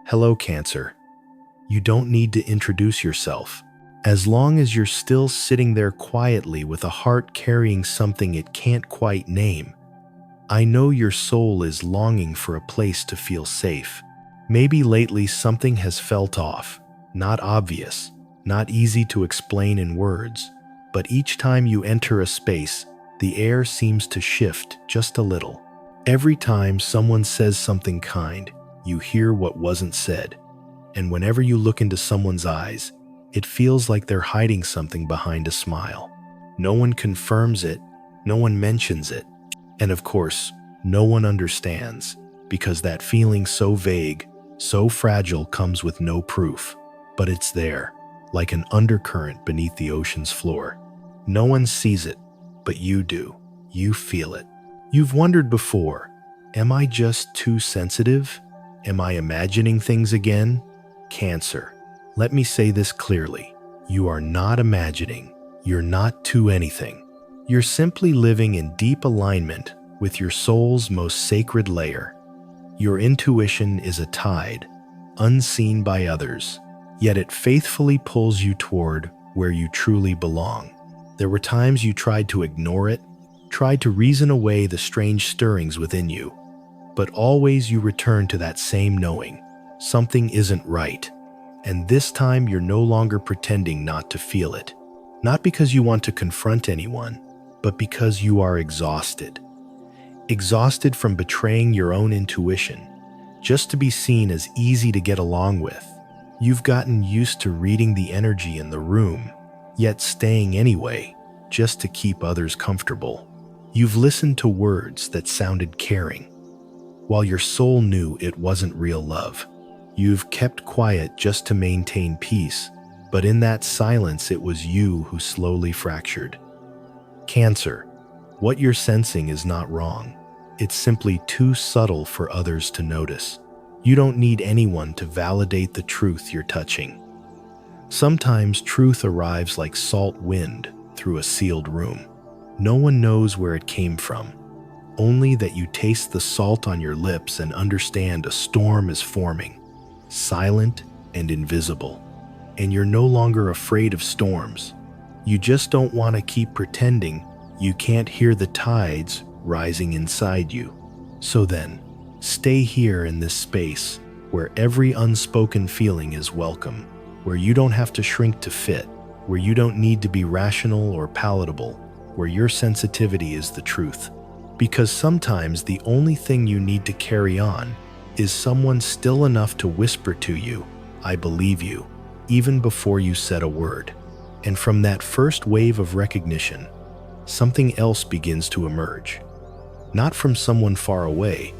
Hello, Cancer. You don't need to introduce yourself. As long as you're still sitting there quietly with a heart carrying something it can't quite name, I know your soul is longing for a place to feel safe. Maybe lately something has felt off, not obvious, not easy to explain in words, but each time you enter a space, the air seems to shift just a little. Every time someone says something kind, you hear what wasn't said. And whenever you look into someone's eyes, it feels like they're hiding something behind a smile. No one confirms it, no one mentions it, and of course, no one understands, because that feeling so vague, so fragile comes with no proof. But it's there, like an undercurrent beneath the ocean's floor. No one sees it, but you do. You feel it. You've wondered before, am I just too sensitive? Am I imagining things again? Cancer, let me say this clearly. You are not imagining. You're not too anything. You're simply living in deep alignment with your soul's most sacred layer. Your intuition is a tide, unseen by others, yet it faithfully pulls you toward where you truly belong. There were times you tried to ignore it, tried to reason away the strange stirrings within you, but always you return to that same knowing. Something isn't right. And this time you're no longer pretending not to feel it. Not because you want to confront anyone, but because you are exhausted. Exhausted from betraying your own intuition, just to be seen as easy to get along with. You've gotten used to reading the energy in the room, yet staying anyway, just to keep others comfortable. You've listened to words that sounded caring, while your soul knew it wasn't real love. You've kept quiet just to maintain peace, but in that silence it was you who slowly fractured. Cancer, what you're sensing is not wrong. It's simply too subtle for others to notice. You don't need anyone to validate the truth you're touching. Sometimes truth arrives like salt wind through a sealed room. No one knows where it came from, only that you taste the salt on your lips and understand a storm is forming, silent and invisible. And you're no longer afraid of storms. You just don't want to keep pretending you can't hear the tides rising inside you. So then, stay here in this space where every unspoken feeling is welcome, where you don't have to shrink to fit, where you don't need to be rational or palatable, where your sensitivity is the truth. Because sometimes the only thing you need to carry on is someone still enough to whisper to you, "I believe you," even before you said a word. And from that first wave of recognition, something else begins to emerge. Not from someone far away,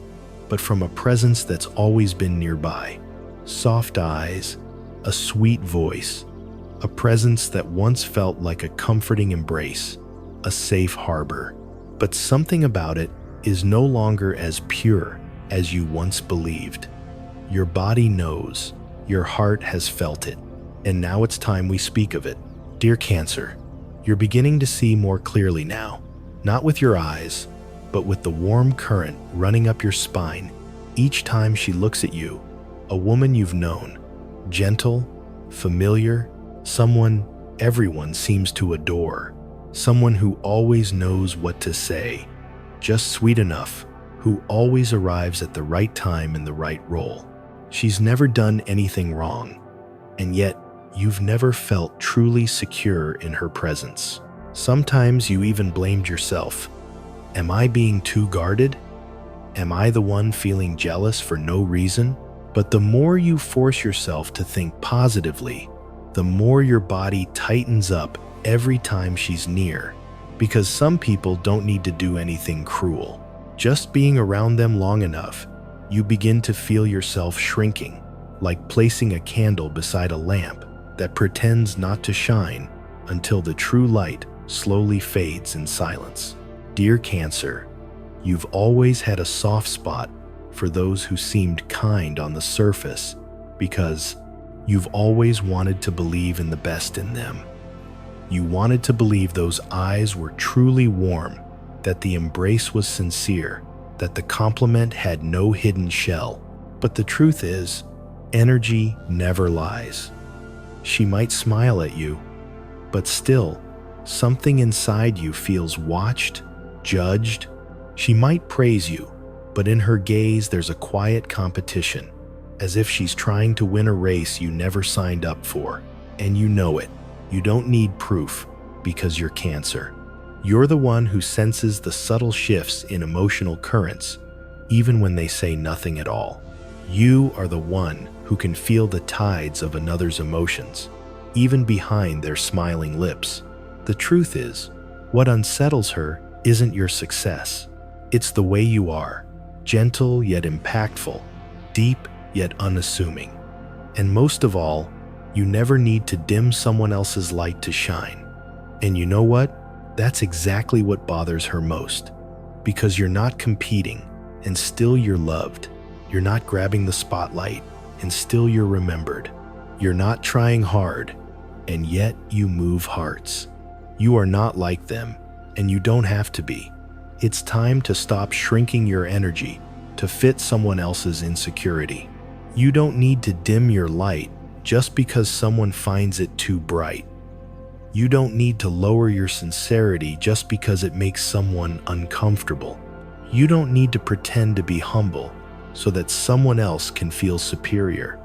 but from a presence that's always been nearby. Soft eyes, a sweet voice, a presence that once felt like a comforting embrace, a safe harbor. But something about it is no longer as pure as you once believed. Your body knows, your heart has felt it, and now it's time we speak of it. Dear Cancer, you're beginning to see more clearly now, not with your eyes, but with the warm current running up your spine each time she looks at you, a woman you've known, gentle, familiar, someone everyone seems to adore, someone who always knows what to say, just sweet enough, who always arrives at the right time in the right role. She's never done anything wrong, and yet you've never felt truly secure in her presence. Sometimes you even blamed yourself. Am I being too guarded? Am I the one feeling jealous for no reason? But the more you force yourself to think positively, the more your body tightens up every time she's near. Because some people don't need to do anything cruel. Just being around them long enough, you begin to feel yourself shrinking, like placing a candle beside a lamp that pretends not to shine until the true light slowly fades in silence. Dear Cancer, you've always had a soft spot for those who seemed kind on the surface because you've always wanted to believe in the best in them. You wanted to believe those eyes were truly warm, that the embrace was sincere, that the compliment had no hidden shell. But the truth is, Energy never lies. She might smile at you, but still, something inside you feels watched, judged. She might praise you, but in her gaze there's a quiet competition, as if she's trying to win a race you never signed up for. And you know it. You don't need proof, because you're Cancer. You're the one who senses the subtle shifts in emotional currents, even when they say nothing at all. You are the one who can feel the tides of another's emotions, even behind their smiling lips. The truth is, what unsettles her isn't your success. It's the way you are, gentle yet impactful, deep yet unassuming. And most of all, you never need to dim someone else's light to shine. And you know what? That's exactly what bothers her most. Because you're not competing, and still you're loved. You're not grabbing the spotlight, and still you're remembered. You're not trying hard, and yet you move hearts. You are not like them, and you don't have to be. It's time to stop shrinking your energy to fit someone else's insecurity. You don't need to dim your light just because someone finds it too bright. You don't need to lower your sincerity just because it makes someone uncomfortable. You don't need to pretend to be humble so that someone else can feel superior.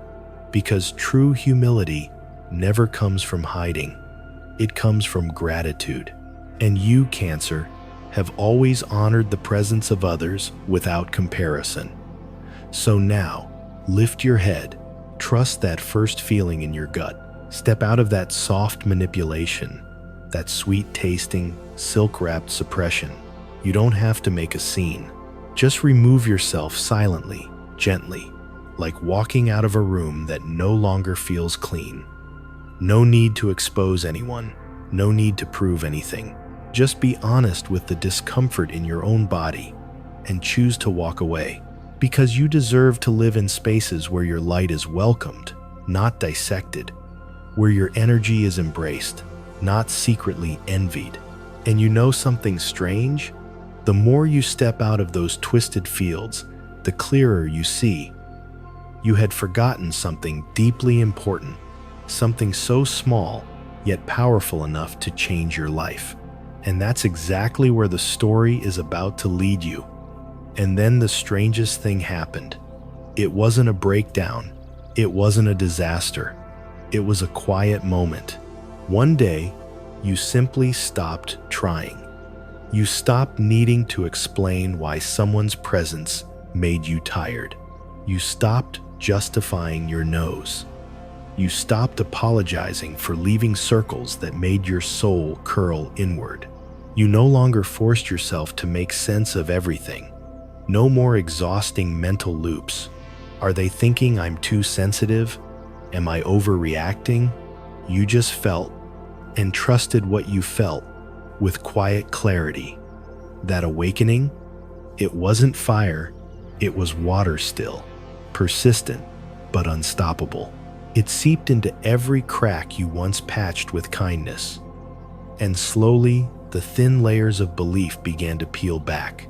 Because true humility never comes from hiding. It comes from gratitude. And you, Cancer, have always honored the presence of others without comparison. So now, lift your head, trust that first feeling in your gut. Step out of that soft manipulation, that sweet-tasting, silk-wrapped suppression. You don't have to make a scene. Just remove yourself silently, gently, like walking out of a room that no longer feels clean. No need to expose anyone, no need to prove anything. Just be honest with the discomfort in your own body and choose to walk away. Because you deserve to live in spaces where your light is welcomed, not dissected. Where your energy is embraced, not secretly envied. And you know something strange? The more you step out of those twisted fields, the clearer you see. You had forgotten something deeply important, something so small, yet powerful enough to change your life. And that's exactly where the story is about to lead you. And then the strangest thing happened. It wasn't a breakdown. It wasn't a disaster. It was a quiet moment. One day, you simply stopped trying. You stopped needing to explain why someone's presence made you tired. You stopped justifying your no's. You stopped apologizing for leaving circles that made your soul curl inward. You no longer forced yourself to make sense of everything. No more exhausting mental loops. Are they thinking I'm too sensitive? Am I overreacting? You just felt and trusted what you felt with quiet clarity. That awakening, it wasn't fire, it was water still, persistent but unstoppable. It seeped into every crack you once patched with kindness. And slowly, the thin layers of belief began to peel back,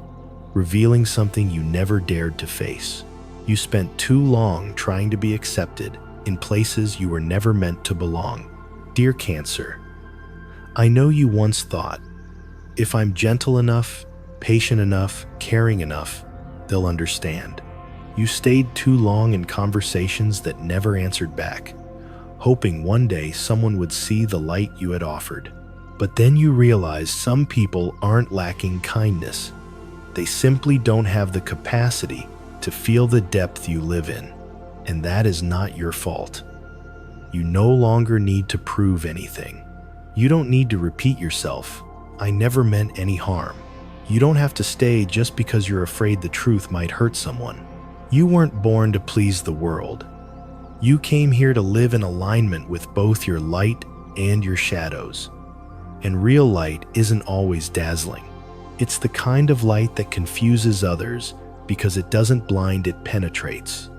revealing something you never dared to face. You spent too long trying to be accepted in places you were never meant to belong. Dear Cancer, I know you once thought, if I'm gentle enough, patient enough, caring enough, they'll understand. You stayed too long in conversations that never answered back, hoping one day someone would see the light you had offered. But then you realized some people aren't lacking kindness. They simply don't have the capacity to feel the depth you live in. And that is not your fault. You no longer need to prove anything. You don't need to repeat yourself. I never meant any harm. You don't have to stay just because you're afraid the truth might hurt someone. You weren't born to please the world. You came here to live in alignment with both your light and your shadows. And real light isn't always dazzling. It's the kind of light that confuses others because it doesn't blind, it penetrates.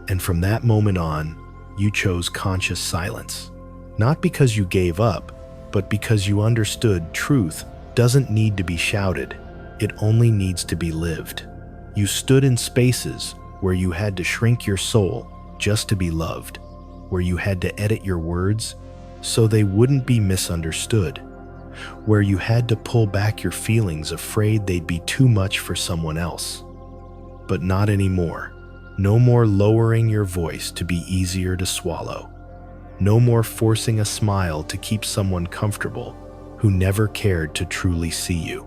And from that moment on, you chose conscious silence. Not because you gave up, but because you understood truth doesn't need to be shouted. It only needs to be lived. You stood in spaces where you had to shrink your soul just to be loved, where you had to edit your words so they wouldn't be misunderstood, where you had to pull back your feelings afraid they'd be too much for someone else. But not anymore. No more lowering your voice to be easier to swallow. No more forcing a smile to keep someone comfortable who never cared to truly see you.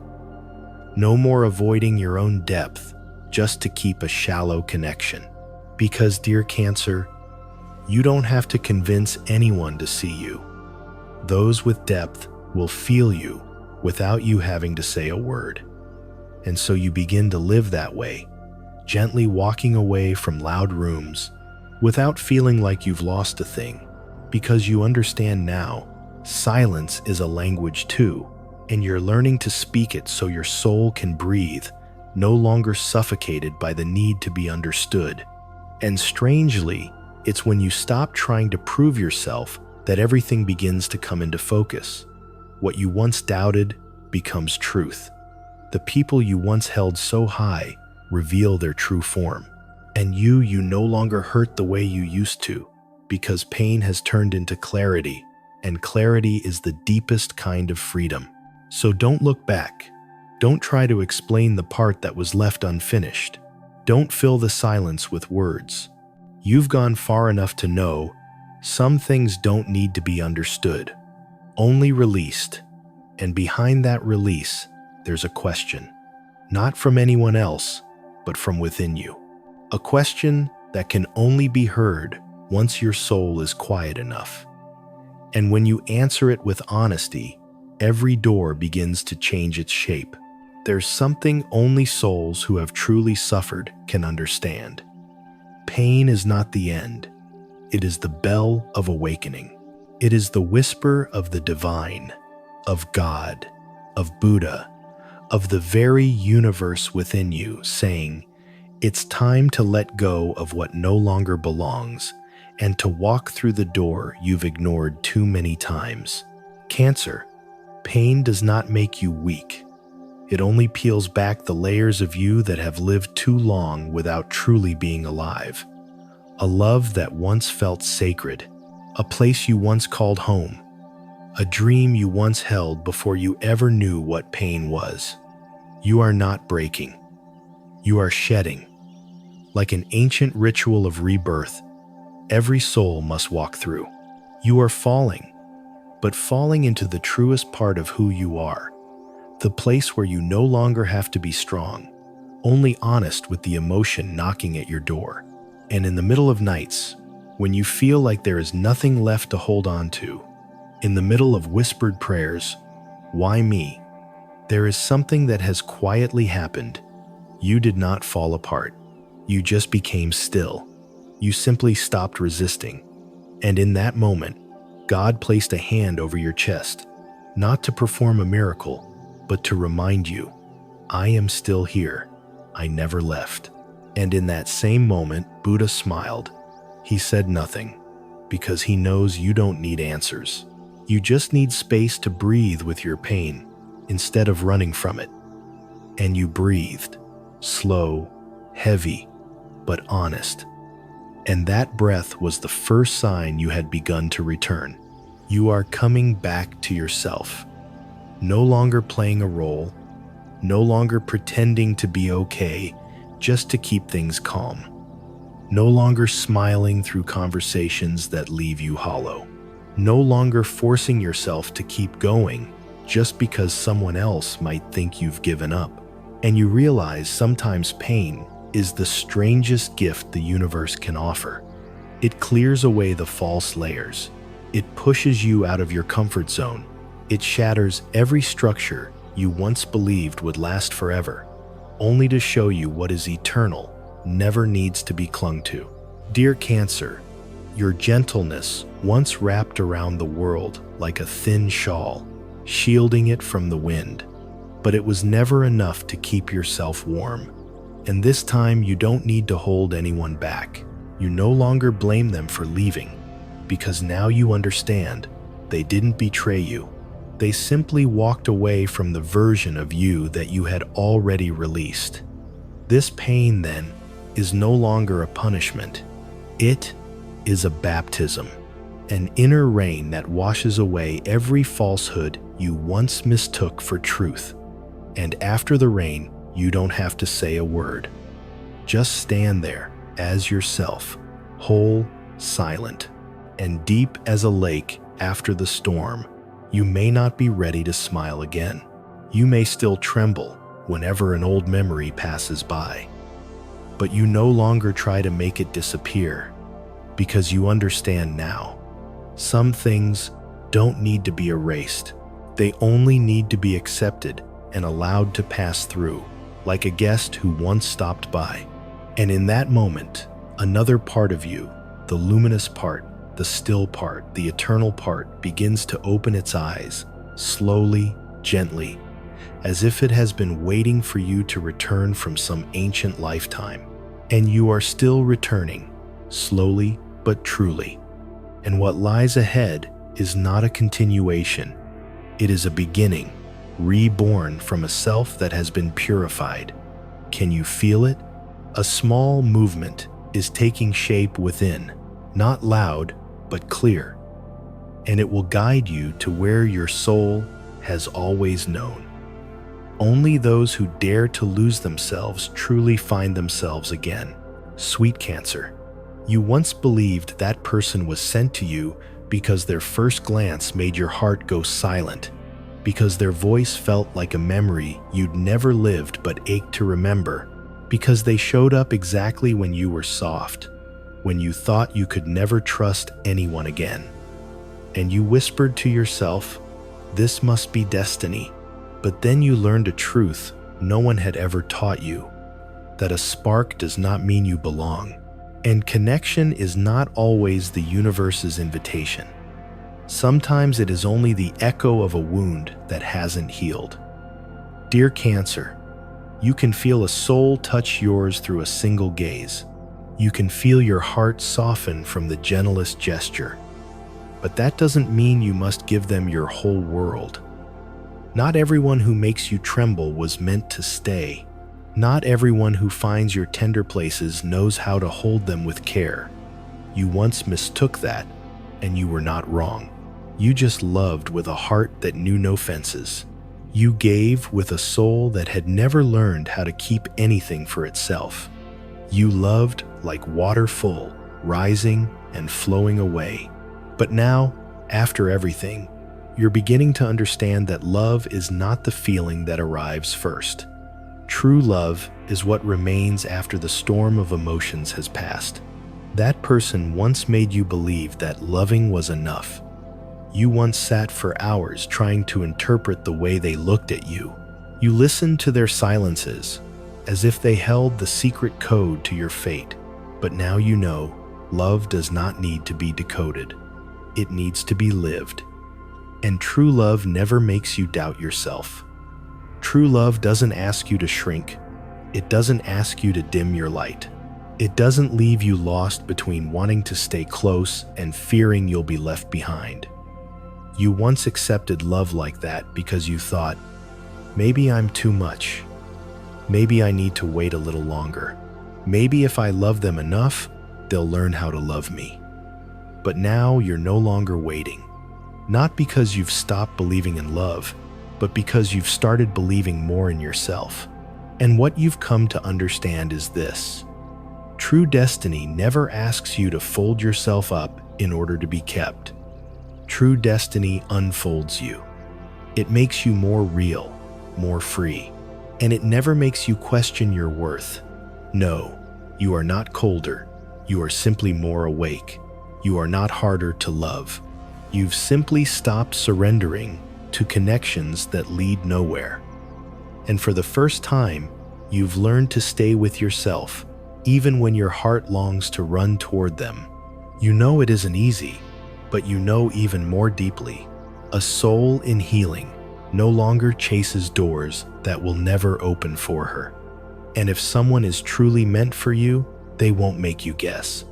No more avoiding your own depth just to keep a shallow connection. Because, dear Cancer, you don't have to convince anyone to see you. Those with depth will feel you without you having to say a word. And so you begin to live that way, gently walking away from loud rooms without feeling like you've lost a thing, because you understand now silence is a language too, and you're learning to speak it so your soul can breathe, no longer suffocated by the need to be understood. And strangely, it's when you stop trying to prove yourself that everything begins to come into focus. What you once doubted becomes truth. The people you once held so high reveal their true form. And you no longer hurt the way you used to, because pain has turned into clarity, and clarity is the deepest kind of freedom. So don't look back. Don't try to explain the part that was left unfinished. Don't fill the silence with words. You've gone far enough to know some things don't need to be understood, only released. And behind that release, there's a question, not from anyone else, but from within you. A question that can only be heard once your soul is quiet enough. And when you answer it with honesty, every door begins to change its shape. There's something only souls who have truly suffered can understand. Pain is not the end. It is the bell of awakening. It is the whisper of the divine, of God, of Buddha, of the very universe within you, saying, it's time to let go of what no longer belongs and to walk through the door you've ignored too many times. Cancer, pain does not make you weak. It only peels back the layers of you that have lived too long without truly being alive. A love that once felt sacred, a place you once called home, a dream you once held before you ever knew what pain was. You are not breaking. You are shedding. Like an ancient ritual of rebirth, every soul must walk through. You are falling, but falling into the truest part of who you are. The place where you no longer have to be strong, only honest with the emotion knocking at your door. And in the middle of nights, when you feel like there is nothing left to hold on to, in the middle of whispered prayers, why me? There is something that has quietly happened. You did not fall apart. You just became still. You simply stopped resisting. And in that moment, God placed a hand over your chest, not to perform a miracle, but to remind you, I am still here. I never left. And in that same moment, Buddha smiled. He said nothing, because he knows you don't need answers. You just need space to breathe with your pain, instead of running from it. And you breathed, slow, heavy, but honest. And that breath was the first sign you had begun to return. You are coming back to yourself. No longer playing a role, no longer pretending to be okay just to keep things calm. No longer smiling through conversations that leave you hollow. No longer forcing yourself to keep going just because someone else might think you've given up. And you realize sometimes pain is the strangest gift the universe can offer. It clears away the false layers. It pushes you out of your comfort zone. It shatters every structure you once believed would last forever, only to show you what is eternal never needs to be clung to. Dear Cancer, your gentleness once wrapped around the world like a thin shawl, shielding it from the wind, but it was never enough to keep yourself warm. And this time you don't need to hold anyone back. You no longer blame them for leaving, because now you understand they didn't betray you. They simply walked away from the version of you that you had already released. This pain, then, is no longer a punishment. It is a baptism, an inner rain that washes away every falsehood you once mistook for truth. And after the rain, you don't have to say a word. Just stand there as yourself, whole, silent, and deep as a lake after the storm. You may not be ready to smile again. You may still tremble whenever an old memory passes by. But you no longer try to make it disappear, because you understand now. Some things don't need to be erased. They only need to be accepted and allowed to pass through, like a guest who once stopped by. And in that moment, another part of you, the luminous part, the still part, the eternal part, begins to open its eyes, slowly, gently, as if it has been waiting for you to return from some ancient lifetime. And you are still returning, slowly but truly. And what lies ahead is not a continuation. It is a beginning, reborn from a self that has been purified. Can you feel it? A small movement is taking shape within, not loud, but clear. And it will guide you to where your soul has always known. Only those who dare to lose themselves truly find themselves again. Sweet Cancer, you once believed that person was sent to you because their first glance made your heart go silent, because their voice felt like a memory you'd never lived but ached to remember, because they showed up exactly when you were soft, when you thought you could never trust anyone again. And you whispered to yourself, "This must be destiny." But then you learned a truth no one had ever taught you, that a spark does not mean you belong, and connection is not always the universe's invitation. Sometimes it is only the echo of a wound that hasn't healed. Dear Cancer, you can feel a soul touch yours through a single gaze. You can feel your heart soften from the gentlest gesture. But that doesn't mean you must give them your whole world. Not everyone who makes you tremble was meant to stay. Not everyone who finds your tender places knows how to hold them with care. You once mistook that, and you were not wrong. You just loved with a heart that knew no fences. You gave with a soul that had never learned how to keep anything for itself. You loved like water full, rising and flowing away. But now, after everything, you're beginning to understand that love is not the feeling that arrives first. True love is what remains after the storm of emotions has passed. That person once made you believe that loving was enough. You once sat for hours trying to interpret the way they looked at you. You listened to their silences, as if they held the secret code to your fate. But now you know, love does not need to be decoded. It needs to be lived. And true love never makes you doubt yourself. True love doesn't ask you to shrink. It doesn't ask you to dim your light. It doesn't leave you lost between wanting to stay close and fearing you'll be left behind. You once accepted love like that because you thought, maybe I'm too much. Maybe I need to wait a little longer. Maybe if I love them enough, they'll learn how to love me. But now you're no longer waiting. Not because you've stopped believing in love, but because you've started believing more in yourself. And what you've come to understand is this: true destiny never asks you to fold yourself up in order to be kept. True destiny unfolds you. It makes you more real, more free, and it never makes you question your worth. No, you are not colder. You are simply more awake. You are not harder to love. You've simply stopped surrendering to connections that lead nowhere. And for the first time, you've learned to stay with yourself, even when your heart longs to run toward them. You know it isn't easy, but you know even more deeply. A soul in healing no longer chases doors that will never open for her. And if someone is truly meant for you, they won't make you guess.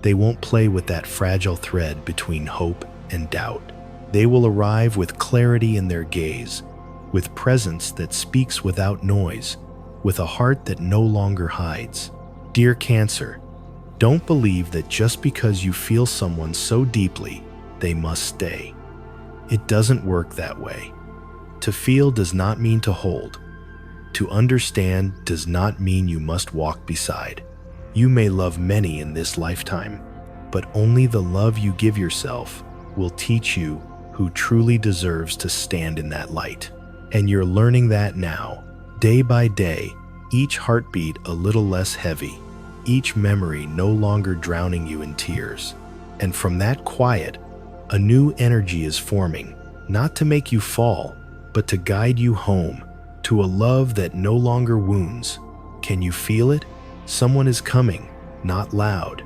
They won't play with that fragile thread between hope and doubt. They will arrive with clarity in their gaze, with presence that speaks without noise, with a heart that no longer hides. Dear Cancer, Don't believe that just because you feel someone so deeply, they must stay. It doesn't work that way. To feel does not mean to hold. To understand does not mean you must walk beside. You may love many in this lifetime, but only the love you give yourself will teach you who truly deserves to stand in that light. And you're learning that now, day by day, each heartbeat a little less heavy, each memory no longer drowning you in tears. And from that quiet, a new energy is forming, not to make you fall, but to guide you home, to a love that no longer wounds. Can you feel it? Someone is coming, not loud,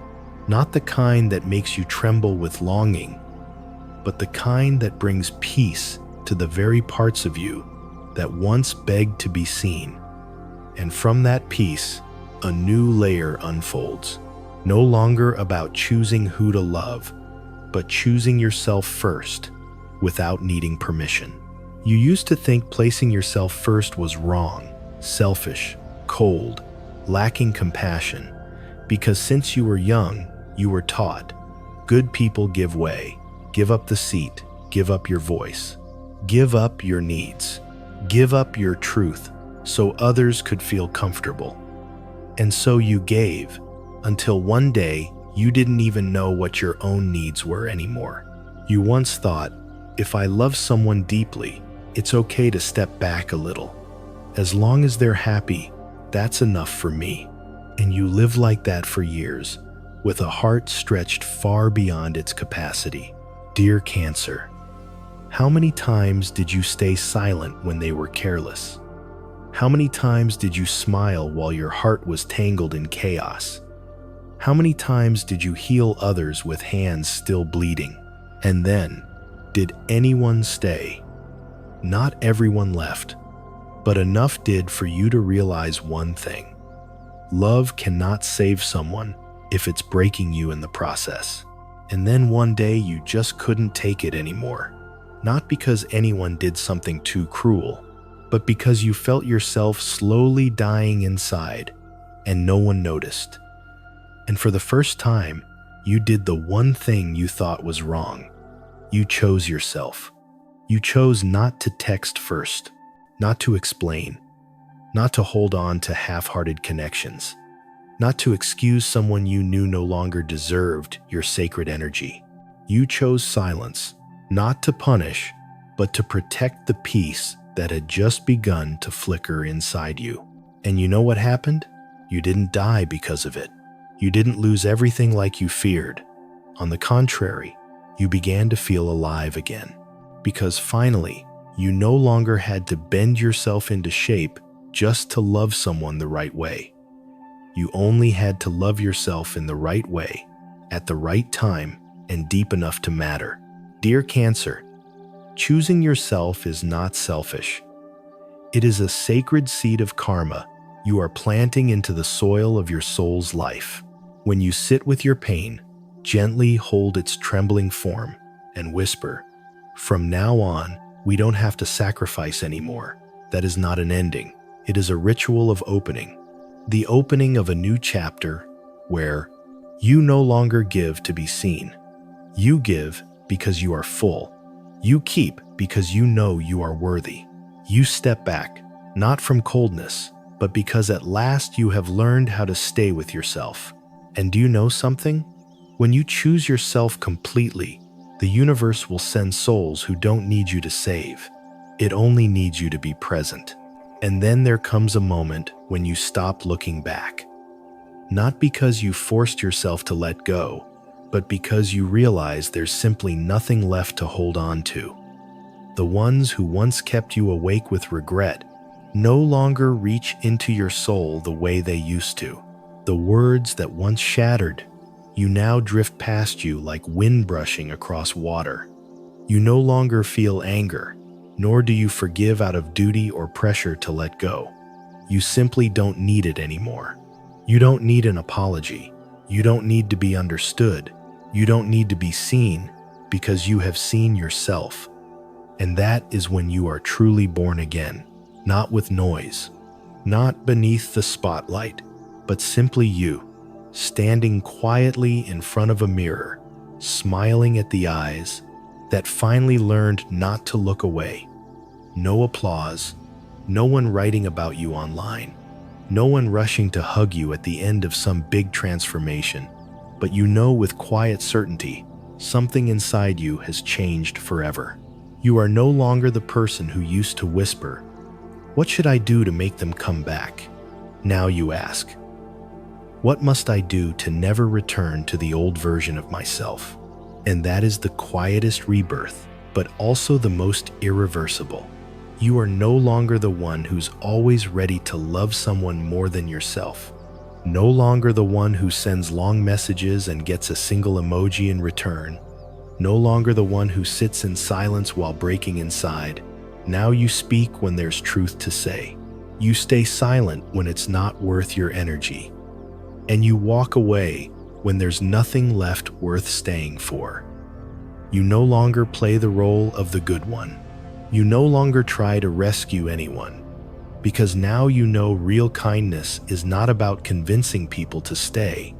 not the kind that makes you tremble with longing, but the kind that brings peace to the very parts of you that once begged to be seen. And from that peace, a new layer unfolds, no longer about choosing who to love, but choosing yourself first, without needing permission. You used to think placing yourself first was wrong, selfish, cold, lacking compassion, because since you were young, you were taught, good people give way, give up the seat, give up your voice, give up your needs, give up your truth, so others could feel comfortable. And so you gave, until one day you didn't even know what your own needs were anymore. You once thought, if I love someone deeply, it's okay to step back a little. As long as they're happy, that's enough for me. And you lived like that for years, with a heart stretched far beyond its capacity. Dear Cancer, how many times did you stay silent when they were careless? How many times did you smile while your heart was tangled in chaos? How many times did you heal others with hands still bleeding? And then, did anyone stay? Not everyone left, but enough did for you to realize one thing. Love cannot save someone if it's breaking you in the process. And then one day you just couldn't take it anymore. Not because anyone did something too cruel, but because you felt yourself slowly dying inside and no one noticed. And for the first time, you did the one thing you thought was wrong. You chose yourself. You chose not to text first, not to explain, not to hold on to half-hearted connections, not to excuse someone you knew no longer deserved your sacred energy. You chose silence, not to punish, but to protect the peace that had just begun to flicker inside you. And you know what happened? You didn't die because of it. You didn't lose everything like you feared. On the contrary, you began to feel alive again. Because finally, you no longer had to bend yourself into shape just to love someone the right way. You only had to love yourself in the right way, at the right time, and deep enough to matter. Dear Cancer, choosing yourself is not selfish. It is a sacred seed of karma you are planting into the soil of your soul's life. When you sit with your pain, gently hold its trembling form and whisper, "From now on, we don't have to sacrifice anymore." That is not an ending. It is a ritual of opening. The opening of a new chapter where you no longer give to be seen. You give because you are full. You keep because you know you are worthy. You step back, not from coldness, but because at last you have learned how to stay with yourself. And do you know something? When you choose yourself completely, the universe will send souls who don't need you to save. It only needs you to be present. And then there comes a moment when you stop looking back. Not because you forced yourself to let go, but because you realize there's simply nothing left to hold on to. The ones who once kept you awake with regret no longer reach into your soul the way they used to. The words that once shattered you now drift past you like wind brushing across water. You no longer feel anger, nor do you forgive out of duty or pressure to let go. You simply don't need it anymore. You don't need an apology. You don't need to be understood. You don't need to be seen, because you have seen yourself. And that is when you are truly born again, not with noise, not beneath the spotlight, but simply you, standing quietly in front of a mirror, smiling at the eyes that finally learned not to look away. No applause, no one writing about you online, no one rushing to hug you at the end of some big transformation, but you know with quiet certainty, something inside you has changed forever. You are no longer the person who used to whisper, "What should I do to make them come back?" Now you ask, "What must I do to never return to the old version of myself?" And that is the quietest rebirth, but also the most irreversible. You are no longer the one who's always ready to love someone more than yourself. No longer the one who sends long messages and gets a single emoji in return. No longer the one who sits in silence while breaking inside. Now you speak when there's truth to say. You stay silent when it's not worth your energy. And you walk away when there's nothing left worth staying for. You no longer play the role of the good one. You no longer try to rescue anyone. Because now you know real kindness is not about convincing people to stay.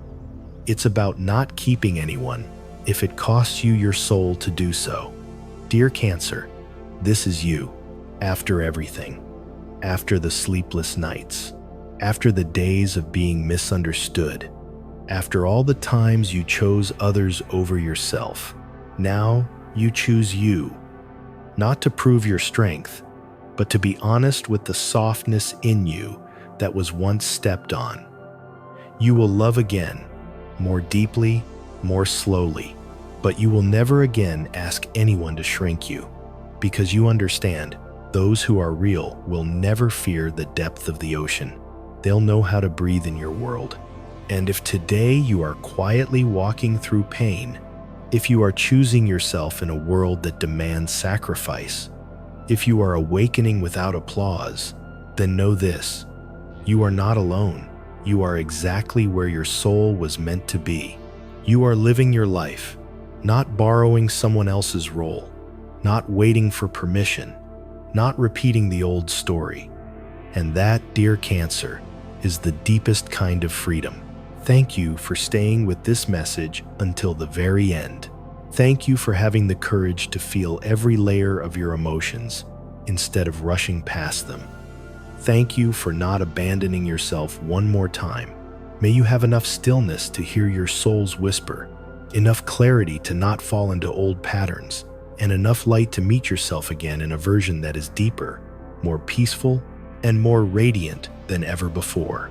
It's about not keeping anyone if it costs you your soul to do so. Dear Cancer, this is you. After everything. After the sleepless nights. After the days of being misunderstood. After all the times you chose others over yourself. Now you choose you. Not to prove your strength, but to be honest with the softness in you that was once stepped on. You will love again, more deeply, more slowly, but you will never again ask anyone to shrink you, because you understand those who are real will never fear the depth of the ocean. They'll know how to breathe in your world. And if today you are quietly walking through pain, if you are choosing yourself in a world that demands sacrifice, if you are awakening without applause, then know this: you are not alone. You are exactly where your soul was meant to be. You are living your life, not borrowing someone else's role, not waiting for permission, not repeating the old story. And that, dear Cancer, is the deepest kind of freedom. Thank you for staying with this message until the very end. Thank you for having the courage to feel every layer of your emotions instead of rushing past them. Thank you for not abandoning yourself one more time. May you have enough stillness to hear your soul's whisper, enough clarity to not fall into old patterns, and enough light to meet yourself again in a version that is deeper, more peaceful, and more radiant than ever before.